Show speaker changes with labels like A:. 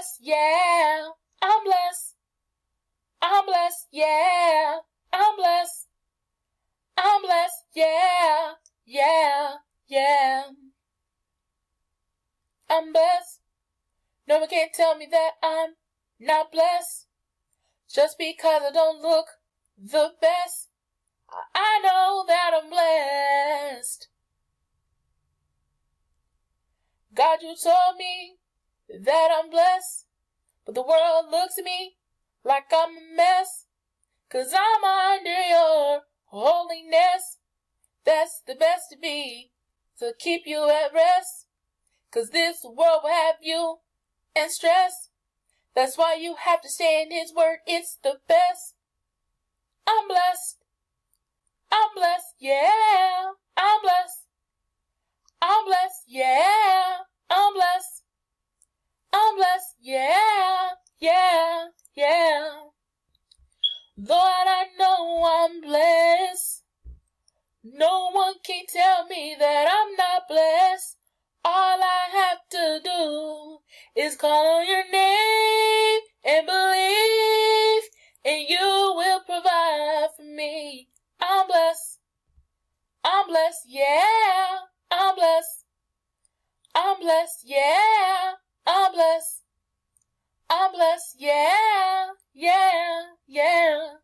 A: blessed, yeah. I'm blessed. I'm blessed, yeah. I'm blessed. I'm blessed, yeah. Yeah, yeah. I'm blessed. No one can tell me that I'm not blessed. Just because I don't look the best, I know that I'm blessed. God, you told me that I'm blessed, but the world looks at me like I'm a mess, 'cause I'm under your holiness. That's the best to be, to keep you at rest, 'cause this world will have you in stress. That's why you have to stay in His word, it's the best. I'm blessed. I'm blessed, yeah. I'm blessed. I'm blessed, yeah. I'm blessed. I'm blessed, yeah. Yeah, yeah. Lord, I know I'm blessed. No one can tell me that I'm not blessed. All I have to do is call on your name and believe, and you will provide for me. I'm blessed. I'm blessed, yeah. I'm blessed. I'm blessed, yeah. I'm blessed. I'm blessed, yeah. Yeah, yeah.